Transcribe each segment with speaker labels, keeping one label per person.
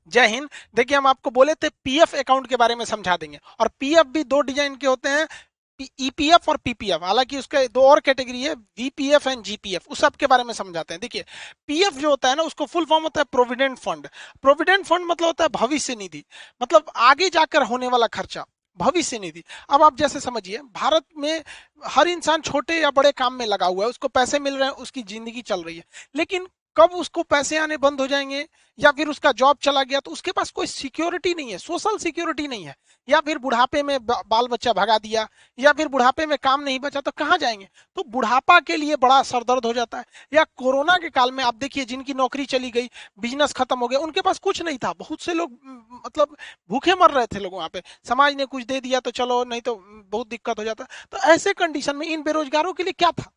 Speaker 1: जय हिंद। देखिए हम आपको बोले थे पीएफ अकाउंट के बारे में समझा देंगे, और पीएफ भी दो डिजाइन के होते हैं, ईपीएफ और पीपीएफ। हालांकि उसके दो और कैटेगरी है, वीपीएफ एंड जीपीएफ, उस सब के बारे में समझाते हैं। देखिए पीएफ जो होता है ना, उसको फुल फॉर्म होता है प्रोविडेंट फंड। प्रोविडेंट फंड मतलब होता है भविष्य निधि, मतलब आगे जाकर होने वाला खर्चा, भविष्य निधि। अब आप जैसे समझिए, भारत में हर इंसान छोटे या बड़े काम में लगा हुआ है, उसको पैसे मिल रहे हैं, उसकी जिंदगी चल रही है। लेकिन कब उसको पैसे आने बंद हो जाएंगे या फिर उसका जॉब चला गया तो उसके पास कोई सिक्योरिटी नहीं है, सोशल सिक्योरिटी नहीं है, या फिर बुढ़ापे में बाल बच्चा भगा दिया, या फिर बुढ़ापे में काम नहीं बचा, तो कहाँ जाएंगे? तो बुढ़ापा के लिए बड़ा सरदर्द हो जाता है। या कोरोना के काल में आप देखिए, जिनकी नौकरी चली गई, बिजनेस खत्म हो गया, उनके पास कुछ नहीं था, बहुत से लोग मतलब भूखे मर रहे थे लोग वहां पे, समाज ने कुछ दे दिया तो चलो, नहीं तो बहुत दिक्कत हो जाता। तो ऐसे कंडीशन में इन बेरोजगारों के लिए क्या था?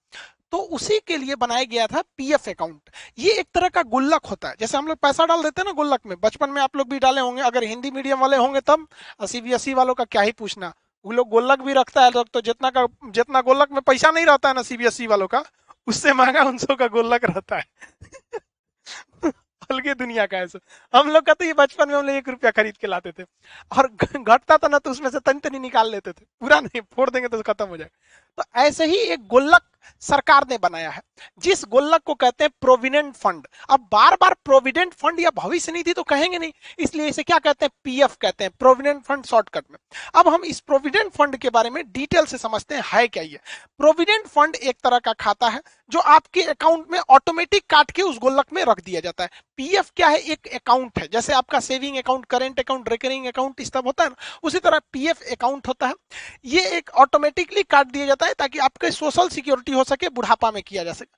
Speaker 1: तो उसी के लिए बनाया गया था पीएफ अकाउंट। ये एक तरह का गुल्लक होता है, जैसे हम लोग पैसा डाल देते हैं ना गुल्लक में, बचपन में आप लोग भी डाले होंगे, अगर हिंदी मीडियम वाले होंगे तब। सीबीएसई वालों का क्या ही पूछना, वो लोग गुल्लक भी रखता है लोग, तो जितना गुल्लक में पैसा नहीं रहता है ना सीबीएसई वालों का, उससे महंगा उनसों का गुल्लक रहता है। अलगे दुनिया का ऐसा। हम लोग का तो ये बचपन में हम लोग 1 रुपया खरीद के लाते थे, और घटता था ना तो उसमें से तनी तनी निकाल लेते थे, पूरा नहीं, फोड़ देंगे तो खत्म हो जाएगा। तो ऐसे ही एक गुल्लक सरकार ने बनाया है, जिस गुल्लक को कहते हैं प्रोविडेंट फंड। अब बार बार प्रोविडेंट फंड या भविष्य निधि तो कहेंगे नहीं, इसलिए इसे क्या कहते हैं, पीएफ कहते हैं, प्रोविडेंट फंड शॉर्टकट में। अब हम इस प्रोविडेंट फंड के बारे में डिटेल से समझते हैं, है क्या ये। प्रोविडेंट फंड एक तरह का खाता है जो आपके अकाउंट में ऑटोमेटिक काट के उस गुल्लक में रख दिया जाता है। पीएफ क्या है, एक अकाउंट है, जैसे आपका saving account, current account, recurring account, इस सब होता है ना, उसी तरह पीएफ अकाउंट होता है। ये एक ऑटोमेटिकली काट दिया जाता है ताकि आपके सोशल सिक्योरिटी हो सके, बुढ़ापा में किया जा सके।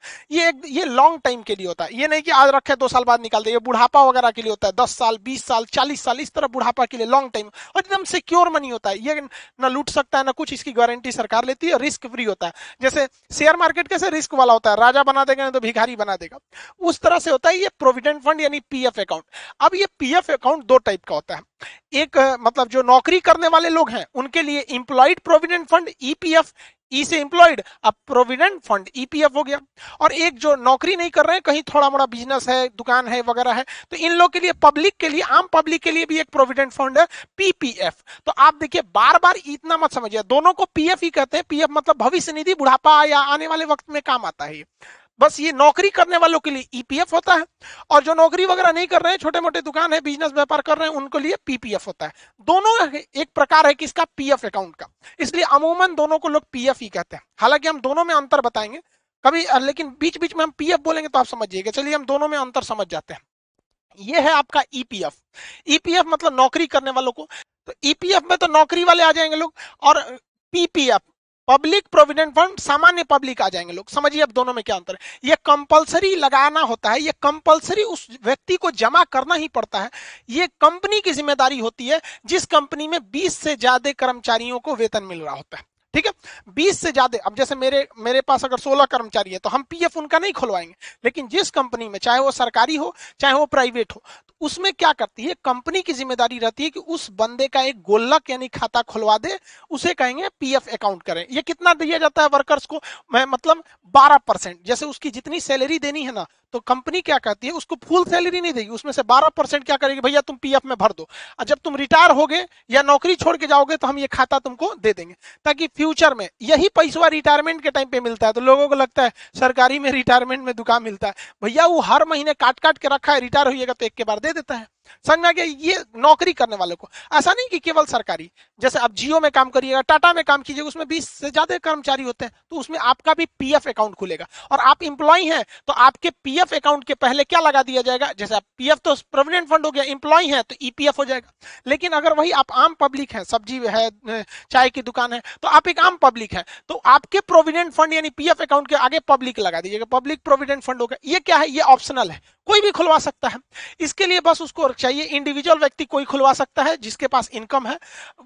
Speaker 1: ये लॉन्ग टाइम के लिए होता है, ये नहीं कि आज रखे 2 साल बाद निकाल दे। ये बुढ़ापा वगैरह के लिए होता है, 10 साल, 20 साल, 40 साल, इस तरह बुढ़ापा के लिए लॉन्ग टाइम, और एकदम सिक्योर मनी होता है। ये ना लूट सकता है ना कुछ, इसकी गारंटी सरकार लेती है, रिस्क फ्री होता है। जैसे शेयर मार्केट कैसे रिस्क वाला होता है, राजा बना देगा नहीं तो भिखारी बना देगा, उस तरह से होता है ये प्रोविडेंट फंड यानी पीएफ अकाउंट। अब ये पीएफ अकाउंट दो टाइप का होता है। एक मतलब जो नौकरी करने वाले लोग हैं उनके लिए एम्प्लॉयड प्रोविडेंट फंड, ईपीएफ, ई से एम्प्लॉयड, अब प्रोविडेंट फंड ईपीएफ हो गया। और एक जो नौकरी नहीं कर रहे हैं, कहीं थोड़ा मोड़ा बिजनेस है, दुकान है वगैरह है, तो इन लोग के लिए, पब्लिक के लिए, आम पब्लिक के लिए भी एक प्रोविडेंट फंड है, पीपीएफ। तो आप देखिए, बार बार इतना मत समझिए, दोनों को पीएफ ही कहते हैं। पीएफ मतलब भविष्य निधि, बुढ़ापा या आने वाले वक्त में काम आता है। बस ये नौकरी करने वालों के लिए ईपीएफ होता है, और जो नौकरी वगैरह नहीं कर रहे हैं, छोटे मोटे दुकान है, बिजनेस व्यापार कर रहे हैं, उनके लिए पीपीएफ होता है। दोनों एक प्रकार है किसका, पीएफ अकाउंट का, इसलिए अमूमन दोनों को लोग पीएफ ही कहते हैं। हालांकि हम दोनों में अंतर बताएंगे कभी, लेकिन बीच बीच में हम पीएफ बोलेंगे तो आप समझिएगा। चलिए हम दोनों में अंतर समझ जाते हैं। ये है आपका ईपीएफ। ईपीएफ मतलब नौकरी करने वालों को, तो ईपीएफ में तो नौकरी वाले आ जाएंगे लोग, और पीपीएफ पब्लिक प्रोविडेंट फंड, सामान्य पब्लिक आ जाएंगे लोग। समझिए अब दोनों में क्या अंतर है। ये कंपलसरी लगाना होता है, ये कंपलसरी उस व्यक्ति को जमा करना ही पड़ता है। ये कंपनी की जिम्मेदारी होती है, जिस कंपनी में 20 से ज्यादा कर्मचारियों को वेतन मिल रहा होता है। ठीक है, 20 से ज्यादा। अब जैसे मेरे पास अगर 16 कर्मचारी है तो हम पीएफ उनका नहीं खुलवाएंगे, लेकिन जिस कंपनी में, चाहे वो सरकारी हो चाहे वो प्राइवेट हो, तो उसमें क्या करती है कंपनी की जिम्मेदारी रहती है कि उस बंदे का एक गोल्लक यानी खाता खुलवा दे, उसे कहेंगे पीएफ अकाउंट करें। ये कितना दिया जाता है वर्कर्स को, मैं मतलब 12%। जैसे उसकी जितनी सैलरी देनी है ना, तो कंपनी क्या कहती है, उसको फुल सैलरी नहीं देगी, उसमें से 12% क्या करेगी, भैया तुम पीएफ में भर दो, और जब तुम रिटायर होगे या नौकरी छोड़ के जाओगे तो हम ये खाता तुमको दे देंगे, ताकि फ्यूचर में यही पैसा रिटायरमेंट के टाइम पे मिलता है। तो लोगों को लगता है सरकारी में रिटायरमेंट में दुकान मिलता है, भैया वो हर महीने काट काट के रखा है, रिटायर होइएगा तो एक के बार दे देता है। समझ में आ गया? ये नौकरी करने वालों को। ऐसा नहीं कि केवल सरकारी, जैसे आप जियो में काम करिएगा, टाटा में काम कीजिएगा, उसमें 20 से ज्यादा कर्मचारी होते हैं, तो उसमें आपका भी पीएफ अकाउंट खुलेगा। और आप इंप्लॉय हैं तो आपके पीएफ अकाउंट के पहले क्या लगा दिया जाएगा, जैसे आप पीएफ तो प्रोविडेंट फंड हो गया, इंप्लॉय है तो ईपीएफ हो जाएगा। लेकिन अगर वही आप आम पब्लिक है, सब्जी है, चाय की दुकान है, तो आप एक आम पब्लिक है, तो आपके प्रोविडेंट फंड यानी पीएफ अकाउंट के आगे पब्लिक लगा दीजिएगा, पब्लिक प्रोविडेंट फंड होगा। ये क्या है, ये ऑप्शनल है, कोई भी खुलवा सकता है। इसके लिए बस उसको चाहिए, इंडिविजुअल व्यक्ति कोई खुलवा सकता है जिसके पास इनकम है।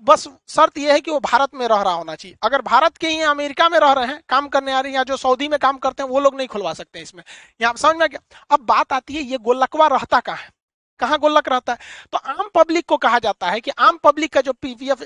Speaker 1: बस शर्त यह है कि वो भारत में रह रहा होना चाहिए। अगर भारत के ही अमेरिका में रह रहे हैं, काम करने आ रहे हैं, या जो सऊदी में काम करते हैं, वो लोग नहीं खुलवा सकते इसमें। यहाँ समझ में क्या? अब बात आती है ये गोलकवा रहता कहाँ है। कहाँ गुल्लक रहता है? तो आम पब्लिक को कहा जाता है कि आम पब्लिक का जो पीपीएफ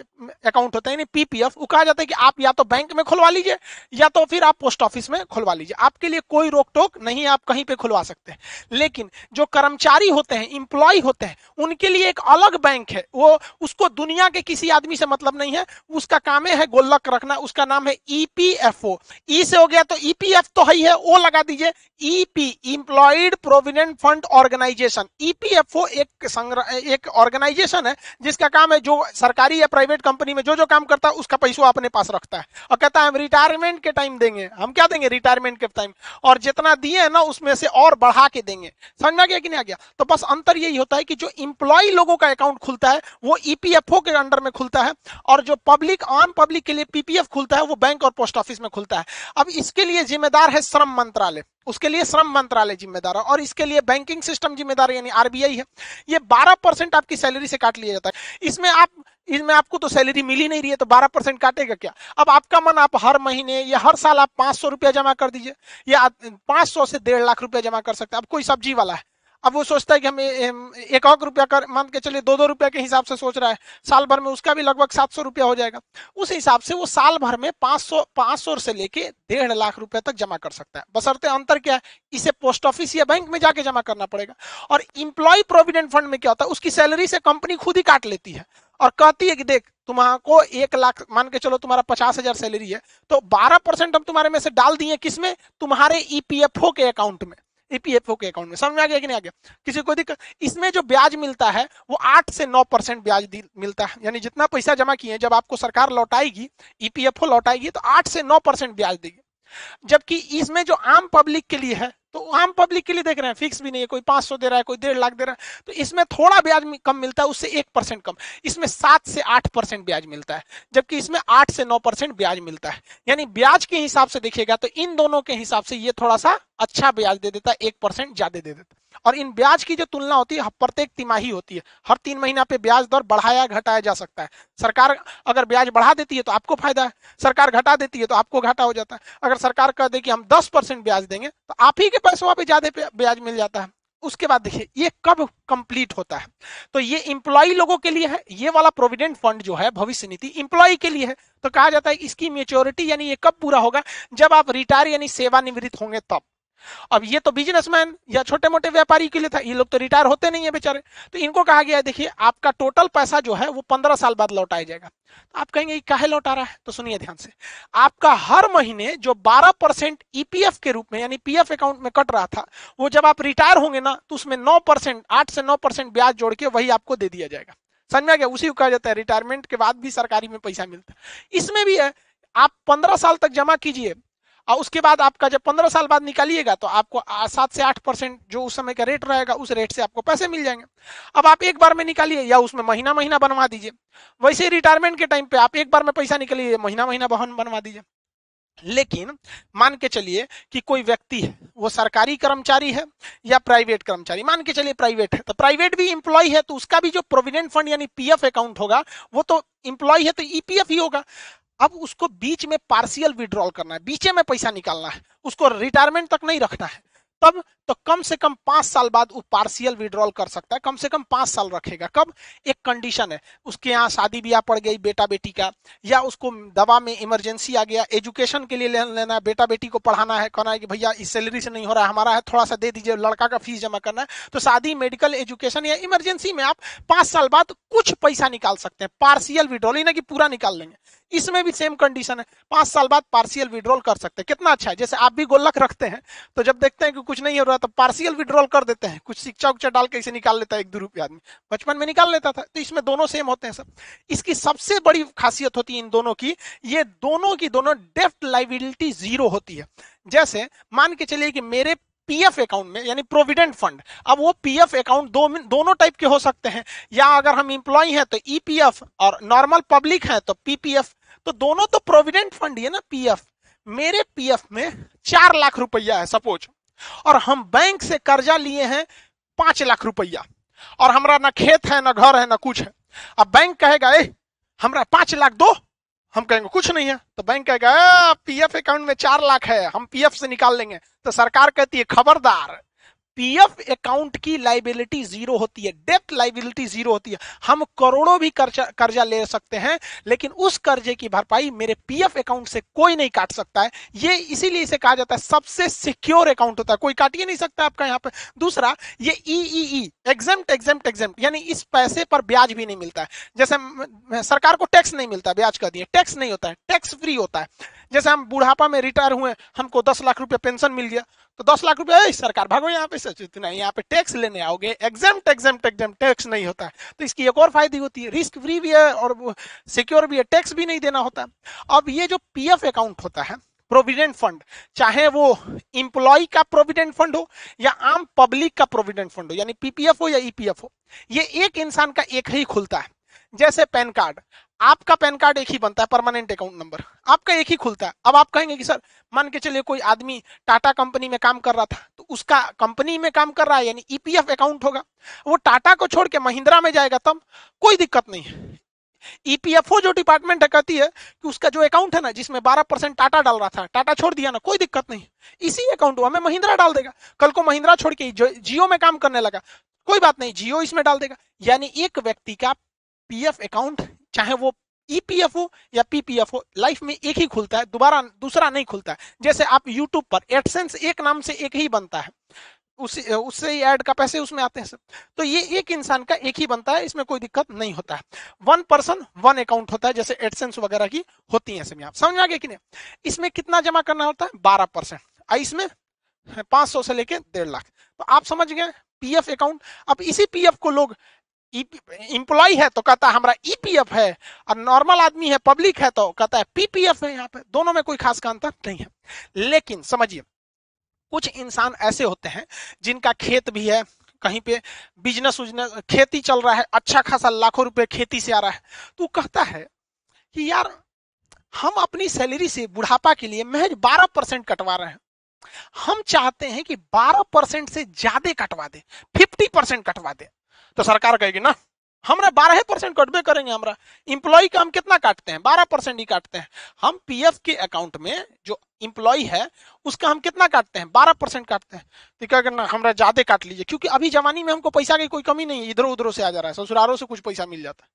Speaker 1: अकाउंट होता है यानी पीपीएफ, वो कहा जाता है कि आप या तो बैंक में खुलवा लीजिए या तो फिर आप पोस्ट ऑफिस में खुलवा लीजिए, आपके लिए कोई रोक टोक नहीं है, आप कहीं पे खुलवा सकते हैं। लेकिन जो कर्मचारी होते हैं, इंप्लॉय होते हैं, उनके लिए एक अलग बैंक है, वो उसको दुनिया के किसी आदमी से मतलब नहीं है, उसका काम है गुल्लक रखना, उसका नाम है ईपीएफओ। ई से हो गया तो ईपीएफ तो है, ओ लगा दीजिए, EP employed provident fund organisation. EPFO एक ऑर्गेनाइजेशन है जिसका काम है जो सरकारी या प्राइवेट कंपनी में जो जो काम करता है उसका पैसा अपने पास रखता है और कहता है हम रिटायरमेंट के टाइम देंगे। हम क्या देंगे? रिटायरमेंट के टाइम, और जितना दिए है ना उसमें से और बढ़ा के देंगे। समझ में आ गया कि नहीं आ गया? तो बस अंतर यही होता है कि जो इंप्लॉय लोगों का अकाउंट खुलता है वो ईपीएफओ के अंडर में खुलता है, और जो पब्लिक, आम पब्लिक के लिए पीपीएफ खुलता है वो बैंक और पोस्ट ऑफिस में खुलता है। अब इसके लिए जिम्मेदार है श्रम मंत्रालय, उसके लिए श्रम मंत्रालय जिम्मेदार है, और इसके लिए बैंकिंग सिस्टम जिम्मेदार है यानी आरबीआई है। ये 12% आपकी सैलरी से काट लिया जाता है। इसमें आपको तो सैलरी मिल ही नहीं रही है तो 12% काटेगा क्या? अब आपका मन, आप हर महीने या हर साल आप 500 रुपया जमा कर दीजिए, या 500 से 1.5 लाख रुपया जमा कर सकते हैं। अब कोई सब्जी वाला है, अब वो सोचता है कि हम 1 रुपया कर, मान के चलिए 2-2 रुपया के हिसाब से सोच रहा है, साल भर में उसका भी लगभग 700 रुपया हो जाएगा। उस हिसाब से वो साल भर में 500 से लेके 1.5 लाख रुपया तक जमा कर सकता है। बशर्ते अंतर क्या है, इसे पोस्ट ऑफिस या बैंक में जाके जमा करना पड़ेगा। और इंप्लॉय प्रोविडेंट फंड में क्या होता है, उसकी सैलरी से कंपनी खुद ही काट लेती है और कहती है कि देख तुम्हारा 1 लाख, मान के चलो तुम्हारा 50,000 सैलरी है, तो 12% हम तुम्हारे में से डाल दिए, किसमें? तुम्हारे ईपीएफओ के अकाउंट में, ईपीएफओ के अकाउंट में। समझ में आ गया कि नहीं आ गया? किसी को दिक्कत? इसमें जो ब्याज मिलता है वो 8 से 9% ब्याज मिलता है, यानी जितना पैसा जमा किए जब आपको सरकार लौटाएगी, ईपीएफओ लौटाएगी तो 8 से 9% ब्याज देगी। जबकि इसमें जो आम पब्लिक के लिए है, तो आम पब्लिक के लिए देख रहे हैं फिक्स भी नहीं है, कोई 500 दे रहा है, कोई 1.5 लाख दे रहा है, तो इसमें थोड़ा ब्याज कम मिलता है, उससे 1% कम। इसमें 7 से 8% ब्याज मिलता है, जबकि इसमें 8 से 9% ब्याज मिलता है। यानी ब्याज के हिसाब से देखिएगा तो इन दोनों के हिसाब से ये थोड़ा सा अच्छा ब्याज दे देता है, 1% ज्यादा दे देता है। और इन ब्याज की जो तुलना होती है प्रत्येक तिमाही होती है, हर 3 महीना पे ब्याज दर बढ़ाया घटाया जा सकता है। सरकार अगर ब्याज बढ़ा देती है तो आपको फायदा है, सरकार घटा देती है तो आपको घाटा हो जाता है। अगर सरकार कह दे कि हम 10% ब्याज देंगे तो आप ही के पैसों पे ज्यादा ब्याज मिल जाता है। उसके बाद देखिए ये कब कंप्लीट होता है, तो ये इंप्लॉय लोगों के लिए है, ये वाला प्रोविडेंट फंड जो है भविष्य निधि इंप्लॉय के लिए है। तो कहा जाता है इसकी मैच्योरिटी यानी ये कब पूरा होगा, जब आप रिटायर यानी सेवानिवृत्त होंगे तब। अब ये तो बिजनेसमैन या छोटे मोटे व्यापारी के लिए था, ये लोग तो रिटायर होते नहीं है बेचारे, तो इनको कहा गया है देखिए आपका टोटल पैसा जो है वो 15 साल बाद लौटाया जाएगा। तो आप कहेंगे काहे लौटा रहा है, तो सुनिए ध्यान से, आपका हर महीने जो 12% ईपीएफ के रूप में यानी पीएफ अकाउंट में कट रहा था, वो जब आप रिटायर होंगे ना तो उसमें 9%, 8 से 9% ब्याज जोड़ के वही आपको दे दिया जाएगा। समझ में आ गया? उसी को कहा जाता है रिटायरमेंट के बाद भी सरकारी में पैसा मिलता है। इसमें भी है, आप 15 साल तक जमा कीजिए और उसके बाद आपका जब 15 साल बाद निकालिएगा तो आपको 7 से 8% जो उस समय का रेट रहेगा उस रेट से आपको पैसे मिल जाएंगे। अब आप एक बार में निकालिए या उसमें महीना महीना बनवा दीजिए, वैसे रिटायरमेंट के टाइम पे आप एक बार में पैसा निकालिए, महीना महीना बनवा दीजिए। लेकिन मान के चलिए कि कोई व्यक्ति है, वो सरकारी कर्मचारी है या प्राइवेट कर्मचारी, मान के चलिए प्राइवेट है, तो प्राइवेट भी इंप्लॉय है तो उसका भी जो प्रोविडेंट फंड यानी पीएफ अकाउंट होगा वो तो इंप्लॉय है तो ईपीएफ ही होगा। अब उसको बीच में पार्शियल विड्रॉल करना है, बीच में पैसा निकालना है, उसको रिटायरमेंट तक नहीं रखना है, तब तो कम से कम 5 साल बाद वो पार्शियल विड्रॉल कर सकता है, कम से कम 5 साल रखेगा। कब? एक कंडीशन है, उसके यहाँ शादी ब्याह पड़ गई बेटा बेटी का, या उसको दवा में इमरजेंसी आ गया, एजुकेशन के लिए लेना है, बेटा बेटी को पढ़ाना है, कहना है कि भैया इस सैलरी से नहीं हो रहा है हमारा है, थोड़ा सा दे दीजिए, लड़का का फीस जमा करना है, तो शादी, मेडिकल, एजुकेशन या इमरजेंसी में आप 5 साल बाद कुछ पैसा निकाल सकते हैं, पार्शियल विड्रॉल, ही ना कि पूरा निकाल लेंगे। इसमें भी सेम कंडीशन है, 5 साल बाद पार्शियल विड्रॉल कर सकते हैं। कितना अच्छा है, जैसे आप भी गुल्लक रखते हैं तो जब देखते हैं कि कुछ नहीं हो रहा तो पार्शियल विड्रॉल कर देते हैं, कुछ सिक्का उच्चा डाल के इसे निकाल लेता है, 1-2 रुपया आदमी बचपन में निकाल लेता था। तो इसमें दोनों सेम होते हैं सब। इसकी सबसे बड़ी खासियत होती है इन दोनों की, ये दोनों की दोनों डेब्ट लायबिलिटी 0 होती है। जैसे मान के चलिए कि मेरे पीएफ अकाउंट में यानी प्रोविडेंट फंड, अब वो पीएफ अकाउंट दोनों टाइप के हो सकते हैं, या अगर हम इंप्लॉय हैं तो ईपीएफ और नॉर्मल पब्लिक है तो पीपीएफ, तो दोनों तो प्रोविडेंट फंड है ना पीएफ। मेरे पीएफ में 4 लाख रुपया है सपोज, और हम बैंक से कर्जा लिए हैं 5 लाख रुपया, और हमारा ना खेत है ना घर है ना कुछ है। अब बैंक कहेगा हमरा 5 लाख दो, हम कहेंगे कुछ नहीं है, तो बैंक कहेगा पीएफ अकाउंट में 4 लाख है, हम पीएफ से निकाल लेंगे। तो सरकार कहती है खबरदार, पीएफ अकाउंट की लाइबिलिटी जीरो होती है, डेट लाइबिलिटी जीरो होती है। हम करोड़ों भी कर्जा ले सकते हैं, लेकिन उस कर्जे की भरपाई मेरे पीएफ अकाउंट से कोई नहीं काट सकता है। ये इसीलिए इसे कहा जाता है सबसे सिक्योर अकाउंट होता है, कोई काट ही नहीं सकता आपका यहाँ पे। दूसरा, ये ई एग्जेम्प्ट एग्जेम्प्ट एग्जेम्प्ट, यानी इस पैसे पर ब्याज भी नहीं मिलता है। जैसे सरकार को टैक्स नहीं मिलता, ब्याज का दिए, टैक्स नहीं होता है, टैक्स फ्री होता है। जैसे हम बुढ़ापा में रिटायर हुए, हमको 10 लाख रुपए पेंशन मिल गया, तो 10 लाख रुपए सरकार भागो यहाँ पे से, नहीं यहाँ पे टैक्स लेने आओगे, एग्जेम्प्ट एग्जेम्प्ट एग्जेम्प्ट, टैक्स नहीं होता है। तो इसकी एक और फायदे होती है, रिस्क फ्री भी है और सिक्योर भी है, टैक्स भी नहीं देना होता। अब ये जो पीएफ अकाउंट होता है, प्रोविडेंट फंड, चाहे वो इंप्लॉय का प्रोविडेंट फंड हो या आम पब्लिक का प्रोविडेंट फंड हो, यानी पीपीएफ हो या ईपीएफ हो, ये एक इंसान का एक ही खुलता है। जैसे पैन कार्ड, आपका पैन कार्ड एक ही बनता है, परमानेंट अकाउंट नंबर आपका एक ही खुलता है। अब आप कहेंगे कि सर मान के चलिए कोई आदमी टाटा कंपनी में काम कर रहा था, तो उसका कंपनी में काम कर रहा है यानी ईपीएफ अकाउंट होगा, वो टाटा को छोड़ के महिंद्रा में जाएगा तब कोई दिक्कत नहीं है। ईपीएफओ जो डिपार्टमेंट है कहती है कि उसका जो अकाउंट है ना, जिसमें 12% टाटा डाल रहा था, टाटा छोड़ दिया ना, कोई दिक्कत नहीं, इसी अकाउंट में महिंद्रा डाल देगा। कल को महिंद्रा छोड़ के जियो में काम करने लगा, कोई बात नहीं, जियो इसमें डाल देगा। यानी एक व्यक्ति का पीएफ अकाउंट, चाहे वो ईपीएफ हो या पीपीएफ हो, लाइफ में एक ही खुलता है, दोबारा दूसरा नहीं खुलता है। जैसे आप यूट्यूब पर एडसेंस एक नाम से एक ही बनता है, उससे ही ऐड का पैसे उसमें आते हैं सब, तो ये एक इंसान का एक ही बनता है, इसमें कोई दिक्कत नहीं होता है। वन पर्सन वन अकाउंट होता है, जैसे एडसेंस वगैरह की होती है सब। आप समझ आ गए कि नहीं? इसमें कितना जमा करना होता है? 12%। इसमें 500 से लेके 1.5 लाख। तो आप समझ गए पीएफ अकाउंट। अब इसी पीएफ को लोग, इंप्लॉय है तो कहता है हमारा ईपीएफ है, और नॉर्मल आदमी है, पब्लिक है तो कहता है पीपीएफ है। यहाँ पे दोनों में कोई खास अंतर नहीं है। लेकिन समझिए, कुछ इंसान ऐसे होते हैं जिनका खेत भी है, कहीं पे बिजनेस खेती चल रहा है, अच्छा खासा लाखों रुपए खेती से आ रहा है, तो कहता है कि यार हम अपनी सैलरी से बुढ़ापा के लिए महज 12% कटवा रहे हैं, हम चाहते हैं कि 12% से ज्यादा कटवा दे, 50% कटवा दे। तो सरकार कहेगी ना, हमरा 12% कटबे करेंगे, हमरा इंप्लॉय का हम कितना काटते हैं? 12% ही काटते हैं। हम पीएफ के अकाउंट में जो इंप्लॉय है उसका हम कितना काटते हैं? 12% काटते हैं। तो क्या करना, हमरा ज्यादा काट लीजिए, क्योंकि अभी जवानी में हमको पैसा की कोई कमी नहीं है, इधर उधर से आ जा रहा है, ससुरालों से कुछ पैसा मिल जाता है।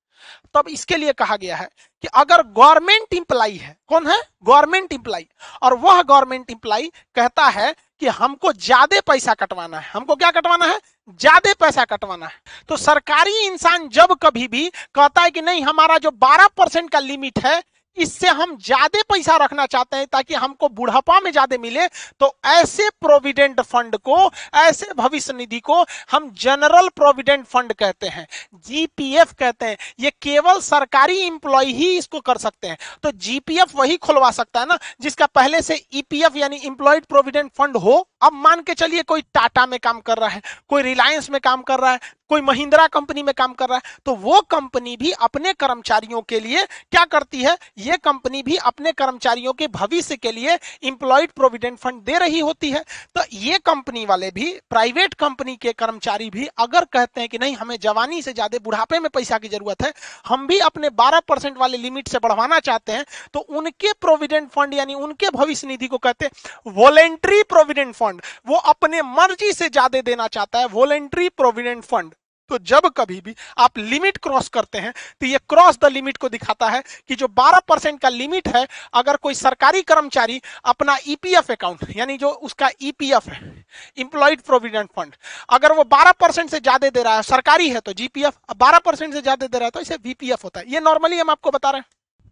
Speaker 1: तब इसके लिए कहा गया है कि अगर गवर्नमेंट इंप्लॉय है, कौन है? गवर्नमेंट इंप्लॉय, और वह गवर्नमेंट इंप्लॉय कहता है कि हमको ज्यादा पैसा कटवाना है, हमको क्या कटवाना है? ज्यादा पैसा कटवाना है। तो सरकारी इंसान जब कभी भी कहता है कि नहीं, हमारा जो 12% का लिमिट है, इससे हम ज्यादा पैसा रखना चाहते हैं ताकि हमको बुढ़ापा में ज्यादा मिले, तो ऐसे प्रोविडेंट फंड को, ऐसे भविष्य निधि को हम जनरल प्रोविडेंट फंड कहते हैं, जीपीएफ कहते हैं। ये केवल सरकारी इंप्लॉय ही इसको कर सकते हैं। तो जीपीएफ वही खुलवा सकता है ना जिसका पहले से ईपीएफ यानी इंप्लॉयड प्रोविडेंट फंड हो। अब मान के चलिए कोई टाटा में काम कर रहा है, कोई रिलायंस में काम कर रहा है, कोई महिंद्रा कंपनी में काम कर रहा है, तो वो कंपनी भी अपने कर्मचारियों के लिए क्या करती है? ये कंपनी भी अपने कर्मचारियों के भविष्य के लिए इंप्लॉयड प्रोविडेंट फंड दे रही होती है। तो ये कंपनी वाले भी, प्राइवेट कंपनी के कर्मचारी भी अगर कहते हैं कि नहीं, हमें जवानी से ज्यादा बुढ़ापे में पैसा की जरूरत है, हम भी अपने 12% वाले लिमिट से बढ़वाना चाहते हैं, तो उनके प्रोविडेंट फंड यानी उनके भविष्य निधि को कहते हैं वॉलेंट्री प्रोविडेंट फंड। वो अपने मर्जी से ज्यादा देना चाहता है, वॉलेंट्री प्रोविडेंट फंड। तो जब कभी भी आप लिमिट क्रॉस करते हैं तो ये क्रॉस द लिमिट को दिखाता है कि जो 12% का लिमिट है, अगर कोई सरकारी कर्मचारी अपना ईपीएफ अकाउंट यानी जो उसका ईपीएफ है, इंप्लॉयड प्रोविडेंट फंड, अगर वो 12% से ज्यादा दे रहा है, सरकारी है तो जीपीएफ, 12% से ज्यादा दे रहा है तो इसे वीपीएफ होता है। ये नॉर्मली हम आपको बता रहे हैं।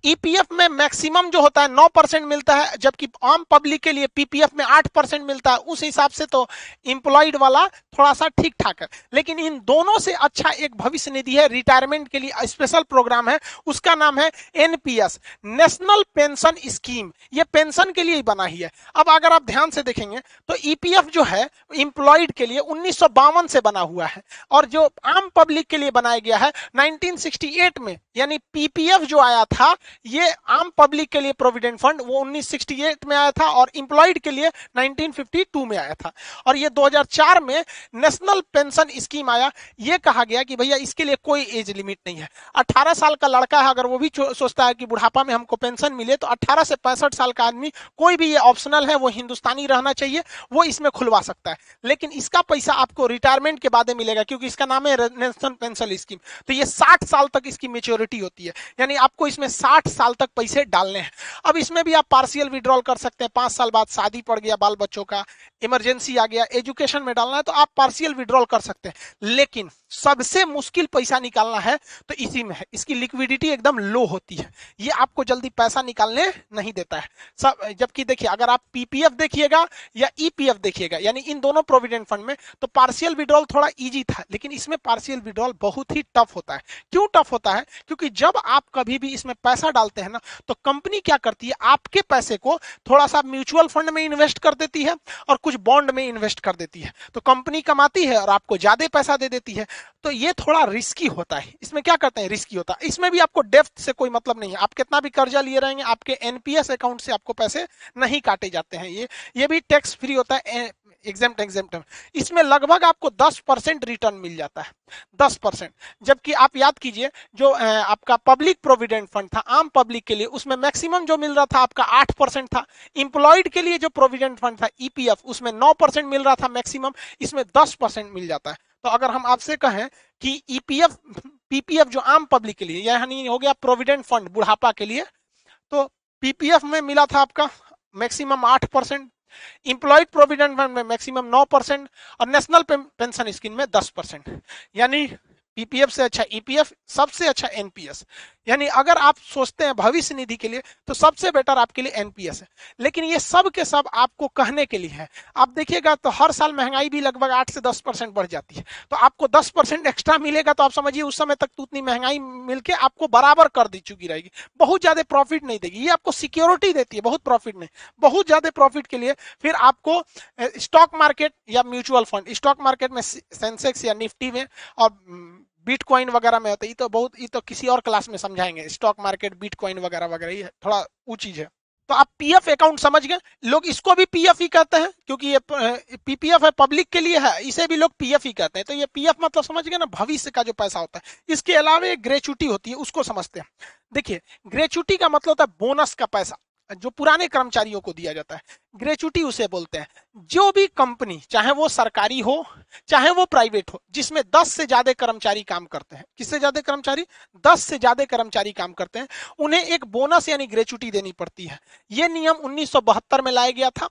Speaker 1: ईपीएफ में मैक्सिमम जो होता है 9% मिलता है, जबकि आम पब्लिक के लिए पीपीएफ में 8% मिलता है। उस हिसाब से तो इंप्लॉयड वाला थोड़ा सा ठीक ठाक है। लेकिन इन दोनों से अच्छा एक भविष्य निधि है, रिटायरमेंट के लिए स्पेशल प्रोग्राम है, उसका नाम है एनपीएस, नेशनल पेंशन स्कीम। ये पेंशन के लिए ही बना ही है। अब अगर आप ध्यान से देखेंगे तो ईपीएफ जो है इंप्लॉयड के लिए 1952 से बना हुआ है, और जो आम पब्लिक के लिए बनाया गया है 1968 में यानी पीपीएफ जो आया था ये आम पब्लिक के लिए प्रोविडेंट फंड वो 1968 में आया था और इंप्लॉयड के लिए 1952 में आया था। और ये 2004 में नेशनल पेंशन स्कीम आया। ये कहा गया कि भैया इसके लिए कोई एज लिमिट नहीं है। 18 साल का लड़का है अगर वो भी सोचता है कि बुढ़ापा में हमको पेंशन मिले तो 18 से 65 साल का आदमी, कोई भी, ये ऑप्शनल है, वो हिंदुस्तानी रहना चाहिए, वो इसमें खुलवा सकता है। लेकिन इसका पैसा आपको रिटायरमेंट के बाद मिलेगा क्योंकि इसका नाम है नेशनल पेंशन स्कीम। तो ये 60 साल तक इसकी मेच्योरिटी होती है, यानी आपको इसमें 60 साल तक पैसे डालने हैं। अब इसमें भी आप पार्शियल विड्रॉल कर सकते हैं। 5 साल बाद शादी पड़ गया, बाल बच्चों का इमरजेंसी आ गया, एजुकेशन में डालना है तो आप पार्शियल विड्रॉल कर सकते हैं। लेकिन सबसे मुश्किल पैसा निकालना है तो इसी में है। इसकी लिक्विडिटी एकदम लो होती है, ये आपको जल्दी पैसा निकालने नहीं देता है सब। जबकि देखिए अगर आप पीपीएफ देखिएगा या ईपीएफ देखिएगा, यानी इन दोनों प्रोविडेंट फंड में, तो पार्शियल विड्रॉल थोड़ा इजी था, लेकिन इसमें पार्शियल विड्रॉल बहुत ही टफ होता है। क्यों टफ होता है? क्योंकि जब आप कभी भी इसमें पैसा डालते हैं ना, तो कंपनी क्या करती है, आपके पैसे को थोड़ा सा म्यूचुअल फंड में इन्वेस्ट कर देती है और कुछ बॉन्ड में इन्वेस्ट कर देती है। तो कंपनी कमाती है और आपको ज्यादा पैसा दे देती है। तो ये थोड़ा रिस्की होता है। इसमें क्या करते हैं, रिस्की होता है। इसमें भी आपको डेप्थ से कोई मतलब नहीं है, आप कितना भी कर्जा लिए रहेंगे आपके एनपीएस अकाउंट से आपको पैसे नहीं काटे जाते हैं। ये भी टैक्स फ्री होता है, एग्जेम्प्ट। इसमें लगभग आपको 10% रिटर्न मिल जाता है, 10%। जबकि आप याद कीजिए जो आपका पब्लिक प्रोविडेंट फंड था आम पब्लिक के लिए, उसमें मैक्सिमम जो मिल रहा था आपका 8% था। इंप्लॉयड के लिए जो प्रोविडेंट फंड था ईपीएफ, उसमें 9% मिल रहा था मैक्सिमम, इसमें 10% मिल जाता है। तो अगर हम आपसे कहें कि ईपीएफ पीपीएफ जो आम पब्लिक के लिए, यानी हो गया प्रोविडेंट फंड बुढ़ापा के लिए, तो पीपीएफ में मिला था आपका मैक्सिमम 8%, इंप्लॉयड प्रोविडेंट फंड में मैक्सिमम 9% और नेशनल पेंशन स्कीम में 10%। यानी पीपीएफ से अच्छा ईपीएफ, सबसे अच्छा एनपीएस। यानी अगर आप सोचते हैं भविष्य निधि के लिए तो सबसे बेटर आपके लिए एनपीएस है। लेकिन ये सब के सब आपको कहने के लिए है। आप देखिएगा तो हर साल महंगाई भी लगभग 8 से 10% बढ़ जाती है, तो आपको 10% एक्स्ट्रा मिलेगा, तो आप समझिए उस समय तक तो उतनी महंगाई मिलके आपको बराबर कर दी चुकी रहेगी, बहुत ज्यादा प्रॉफिट नहीं देगी। ये आपको सिक्योरिटी देती है, बहुत प्रॉफिट नहीं, बहुत ज्यादा प्रॉफिट के लिए फिर आपको स्टॉक मार्केट या म्यूचुअल फंड, स्टॉक मार्केट में सेंसेक्स या निफ्टी में और बिटकॉइन वगैरह में होता है। ये तो किसी और क्लास में समझाएंगे, स्टॉक मार्केट, बिटकॉइन वगैरह वगैरह, ये थोड़ा ऊंची है। तो आप पीएफ अकाउंट समझ गए, लोग इसको भी पीएफ ही कहते हैं क्योंकि ये पीपीएफ है, पब्लिक के लिए है, इसे भी लोग पीएफ ही कहते हैं। तो ये पीएफ मतलब समझ गए ना, भविष्य का जो पैसा होता है। इसके अलावा एक ग्रेच्युटी होती है, उसको समझते हैं। देखिए ग्रेच्युटी का मतलब होता है बोनस का पैसा जो पुराने कर्मचारियों को दिया जाता है, ग्रेच्युटी उसे बोलते हैं। जो भी कंपनी, चाहे वो सरकारी हो चाहे वो प्राइवेट हो, जिसमें 10 से ज्यादा कर्मचारी काम करते हैं, किससे ज्यादा कर्मचारी, 10 से ज्यादा कर्मचारी काम करते हैं, उन्हें एक बोनस यानी ग्रेच्युटी देनी पड़ती है। ये नियम 1972 में लाया गया था,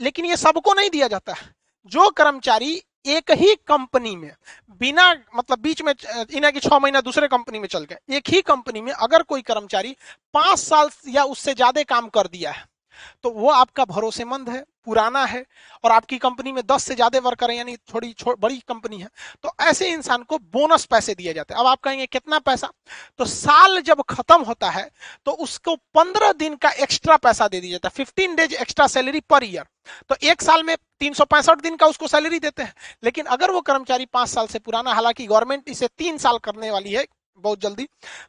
Speaker 1: लेकिन ये सबको नहीं दिया जाता है। जो कर्मचारी एक ही कंपनी में बिना मतलब बीच में इन्हें कि 6 महीना दूसरे कंपनी में चल गए, एक ही कंपनी में अगर कोई कर्मचारी 5 साल या उससे ज्यादा काम कर दिया है तो वो आपका भरोसेमंद है, पुराना है और आपकी कंपनी में 10 से ज्यादा वर्कर है, यानी थोड़ी बड़ी कंपनी है, तो ऐसे इंसान को बोनस पैसे दिए जाते हैं। अब आप कहेंगे कितना पैसा, तो साल जब खत्म होता है तो उसको 15 दिन का एक्स्ट्रा पैसा दे दिया जाता है, 15 days extra salary per year. तो एक साल में 365 दिन का उसको सैलरी देते हैं। लेकिन अगर वो कर्मचारी 5 साल से पुराना, हालांकि गवर्नमेंट इसे 3 साल करने वाली है बहुत जल्दी,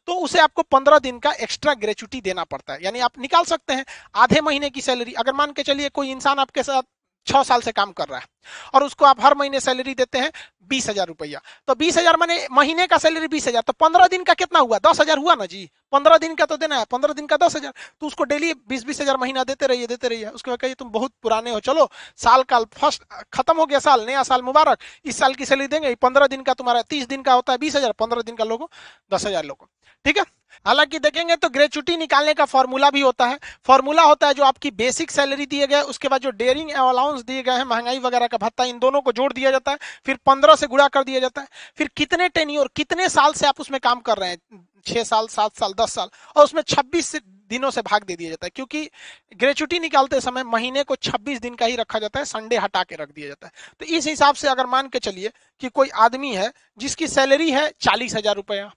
Speaker 1: तो उसे आपको 15 दिन का एक्स्ट्रा ग्रेच्युटी देना पड़ता है। यानी आप निकाल सकते हैं आधे महीने की सैलरी। अगर मान के चलिए कोई इंसान आपके साथ 6 साल से काम कर रहा है और उसको आप हर महीने सैलरी देते हैं 20,000 रुपया, तो 20,000 माने महीने का सैलरी 20,000, तो 15 दिन का कितना हुआ, 10,000 हुआ ना जी। 15 दिन का तो देना है, 15 दिन का 10,000, तो उसको डेली 20,000 महीना देते रहिए। उसके बाद कहिए तुम बहुत पुराने हो, चलो साल का फर्स्ट खत्म हो गया, साल नया साल मुबारक, इस साल की सैलरी देंगे। 15 दिन का तुम्हारा 30 दिन का होता है 20,000, 15 दिन का लोगो 10,000 लोगो, ठीक है। हालांकि देखेंगे तो ग्रेच्युटी निकालने का फॉर्मूला भी होता है। फॉर्मूला होता है जो आपकी बेसिक सैलरी दिए गए, उसके बाद जो डेयरिंग अलाउंस दिए गए हैं, महंगाई वगैरह का भत्ता, इन दोनों को जोड़ दिया जाता है, फिर 15 से गुणा कर दिया जाता है, फिर कितने टेन्योर, कितने साल से आप उसमें काम कर रहे हैं, 6 साल 7 साल 10 साल, और उसमें 26 दिनों से भाग दे दिया जाता है। क्योंकि ग्रेच्युटी निकालते समय महीने को 26 दिन का ही रखा जाता है, संडे हटा के रख दिया जाता है। तो इस हिसाब से अगर मान के चलिए कि कोई आदमी है जिसकी सैलरी है 40,000 रुपया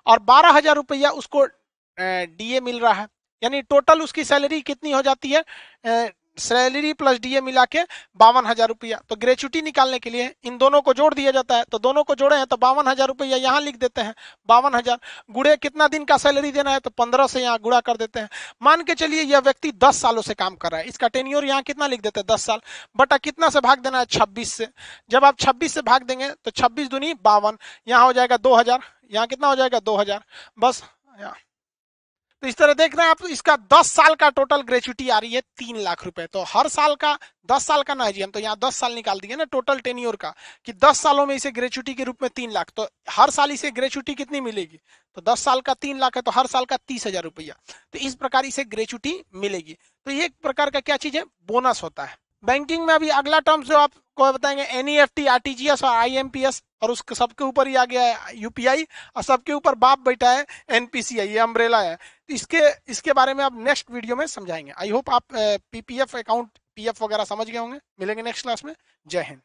Speaker 1: और 12,000 रुपया उसको डीए मिल रहा है, यानी टोटल उसकी सैलरी कितनी हो जाती है, सैलरी प्लस डीए मिला के 52,000 रुपया। तो ग्रेचुटी निकालने के लिए इन दोनों को जोड़ दिया जाता है, तो दोनों को जोड़े हैं तो 52,000 रुपया यहाँ लिख देते हैं। 52,000 गुड़े कितना दिन का सैलरी देना है, तो 15 से यहाँ गुड़ा कर देते हैं। मान के चलिए यह व्यक्ति 10 सालों से काम कर रहा है, इसका टेन्योर यहाँ कितना लिख देते हैं, 10 साल, बटा कितना से भाग देना है, 26 से। जब आप 26 से भाग देंगे तो 26 दूनी 52, यहाँ हो जाएगा 2,000, यहाँ कितना हो जाएगा 2,000, बस यहाँ। तो इस तरह देख रहे हैं आप, इसका 10 साल का टोटल ग्रेचुटी आ रही है 3 लाख रुपए। तो हर साल का 10 साल का ना जी, हम तो यहाँ 10 साल निकाल दिए ना टोटल टेन्योर का, कि 10 सालों में इसे ग्रेचुटी के रूप में 3 लाख, तो हर साल इसे ग्रेचुटी कितनी मिलेगी, तो 10 साल का 3 लाख है तो हर साल का 30,000 रुपया। तो इस प्रकार इसे ग्रेचुटी मिलेगी। तो ये एक प्रकार का क्या चीज है, बोनस होता है। बैंकिंग में अभी अगला टर्म जो आपको बताएंगे एनईएफटी, आरटीजीएस और आईएमपीएस, और उसके सबके ऊपर ही आ गया है यूपीआई, और सबके ऊपर बाप बैठा है एनपीसीआई, ये अम्ब्रेला है। तो इसके बारे में आप नेक्स्ट वीडियो में समझाएंगे। आई होप आप पीपीएफ अकाउंट, पीएफ वगैरह समझ गए होंगे। मिलेंगे नेक्स्ट क्लास में। जय हिंद।